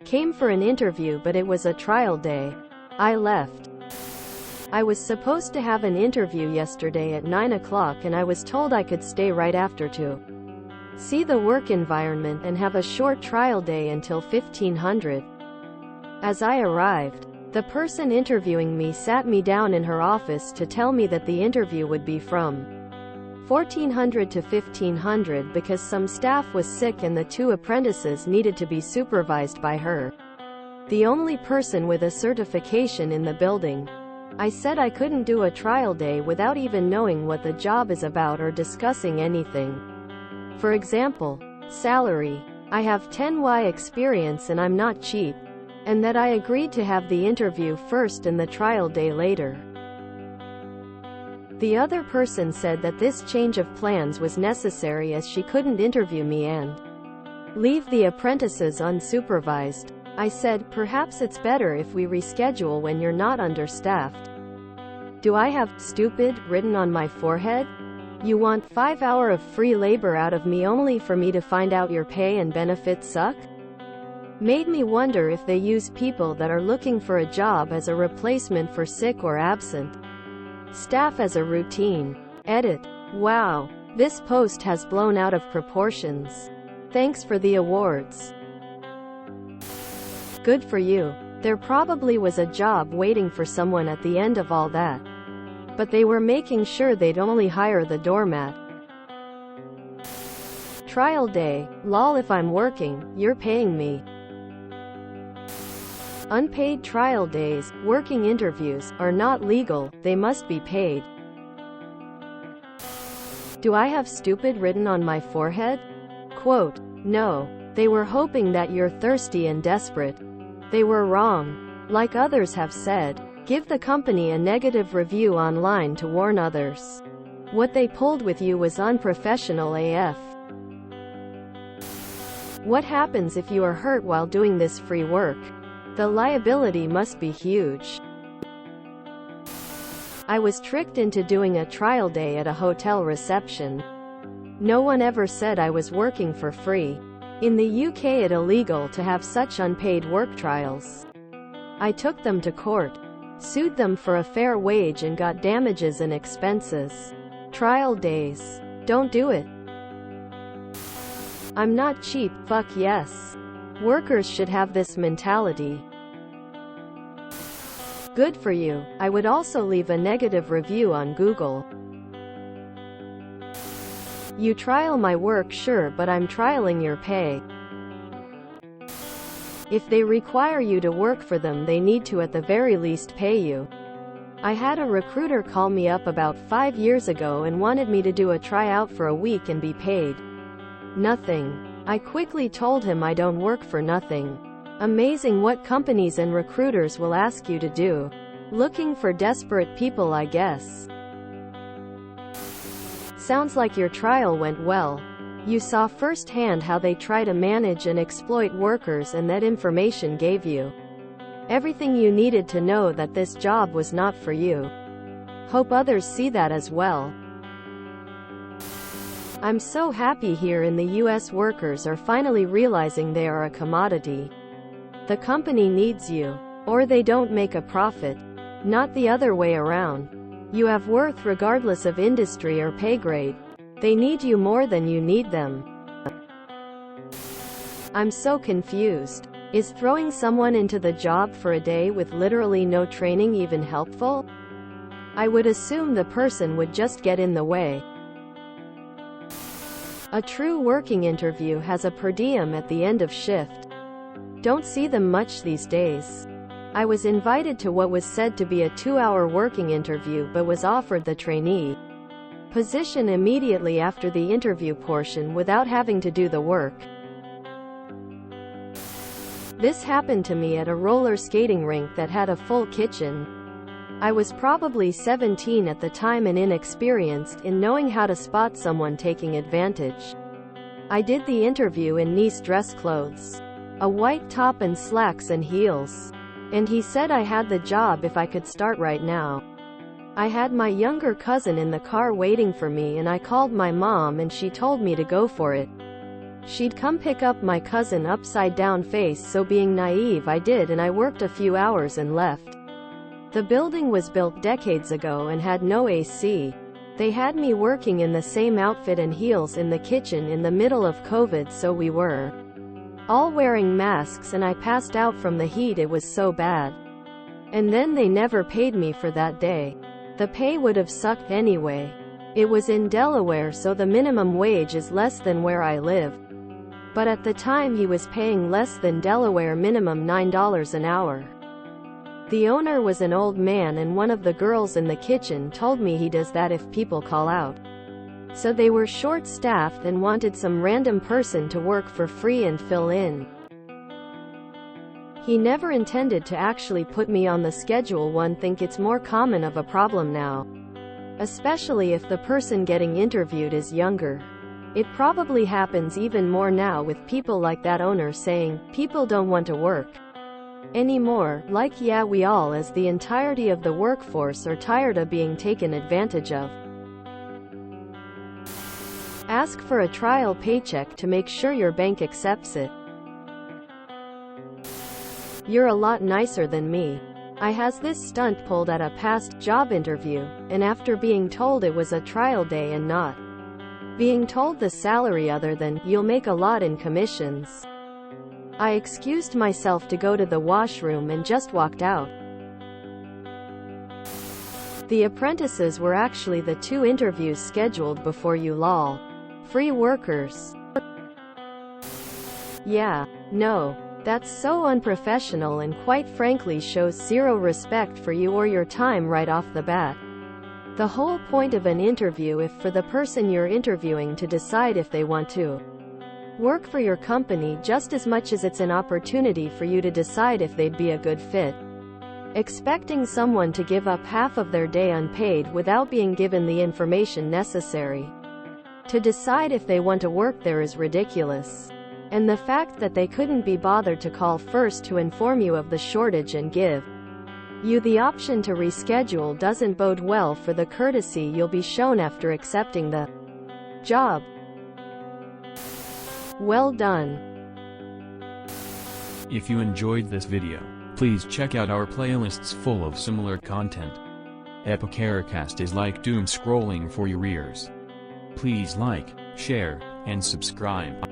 Came for an interview, but it was a trial day. I left. I was supposed to have an interview yesterday at 9 o'clock and I was told I could stay right after to see the work environment and have a short trial day until 1500. As I arrived, the person interviewing me sat me down in her office to tell me that the interview would be from 1400 to 1500 because some staff was sick and the 2 apprentices needed to be supervised by her, the only person with a certification in the building. I said I couldn't do a trial day without even knowing what the job is about or discussing anything. For example, salary. I have 10Y experience and I'm not cheap. And that I agreed to have the interview first and the trial day later. The other person said that this change of plans was necessary as she couldn't interview me and leave the apprentices unsupervised. I said, perhaps it's better if we reschedule when you're not understaffed. Do I have "stupid" written on my forehead? You want 5 hours of free labor out of me only for me to find out your pay and benefits suck? Made me wonder if they use people that are looking for a job as a replacement for sick or absent staff as a routine. Edit. Wow. This post has blown out of proportions. Thanks for the awards. Good for you. There probably was a job waiting for someone at the end of all that. But they were making sure they'd only hire the doormat. Trial day. Lol, if I'm working, you're paying me. Unpaid trial days, working interviews, are not legal, they must be paid. Do I have "stupid" written on my forehead? Quote, no. They were hoping that you're thirsty and desperate. They were wrong. Like others have said, give the company a negative review online to warn others. What they pulled with you was unprofessional AF. What happens if you are hurt while doing this free work? The liability must be huge. I was tricked into doing a trial day at a hotel reception. No one ever said I was working for free. In the UK it's illegal to have such unpaid work trials. I took them to court, sued them for a fair wage and got damages and expenses. Trial days. Don't do it. I'm not cheap, fuck yes. Workers should have this mentality. Good for you. I would also leave a negative review on Google. You trial my work, sure, but I'm trialing your pay. If they require you to work for them, they need to at the very least pay you. I had a recruiter call me up about 5 years ago and wanted me to do a tryout for a week and be paid nothing. I quickly told him I don't work for nothing. Amazing what companies and recruiters will ask you to do. Looking for desperate people, I guess. Sounds like your trial went well. You saw firsthand how they try to manage and exploit workers, and that information gave you everything you needed to know that this job was not for you. Hope others see that as well. I'm so happy here in the US workers are finally realizing they are a commodity. The company needs you, or they don't make a profit. Not the other way around. You have worth regardless of industry or pay grade. They need you more than you need them. I'm so confused. Is throwing someone into the job for a day with literally no training even helpful? I would assume the person would just get in the way. A true working interview has a per diem at the end of shift. Don't see them much these days. I was invited to what was said to be a 2-hour working interview but was offered the trainee position immediately after the interview portion without having to do the work. This happened to me at a roller skating rink that had a full kitchen. I was probably 17 at the time and inexperienced in knowing how to spot someone taking advantage. I did the interview in nice dress clothes. A white top and slacks and heels. And he said I had the job if I could start right now. I had my younger cousin in the car waiting for me and I called my mom and she told me to go for it. She'd come pick up my cousin upside down face, so being naive I did, and I worked a few hours and left. The building was built decades ago and had no AC. They had me working in the same outfit and heels in the kitchen in the middle of COVID, so we were all wearing masks and I passed out from the heat. It was so bad. And then they never paid me for that day. The pay would have sucked anyway. It was in Delaware, so the minimum wage is less than where I live. But at the time he was paying less than Delaware minimum, $9 an hour. The owner was an old man, and one of the girls in the kitchen told me he does that if people call out. So they were short-staffed and wanted some random person to work for free and fill in. He never intended to actually put me on the schedule. One think it's more common of a problem now, especially if the person getting interviewed is younger. It probably happens even more now with people like that owner saying, people don't want to work anymore, like yeah, we all as the entirety of the workforce are tired of being taken advantage of. Ask for a trial paycheck to make sure your bank accepts it. You're a lot nicer than me. I has this stunt pulled at a past job interview, and after being told it was a trial day and not being told the salary other than, you'll make a lot in commissions, I excused myself to go to the washroom and just walked out. The apprentices were actually the 2 interviews scheduled before you, lol. Free workers. Yeah, no. That's so unprofessional and quite frankly shows zero respect for you or your time right off the bat. The whole point of an interview is for the person you're interviewing to decide if they want to work for your company just as much as it's an opportunity for you to decide if they'd be a good fit. Expecting someone to give up half of their day unpaid without being given the information necessary to decide if they want to work there is ridiculous. And the fact that they couldn't be bothered to call first to inform you of the shortage and give you the option to reschedule doesn't bode well for the courtesy you'll be shown after accepting the job. Well done. If you enjoyed this video, please check out our playlists full of similar content. Epicaricast is like doom scrolling for your ears. Please like, share, and subscribe.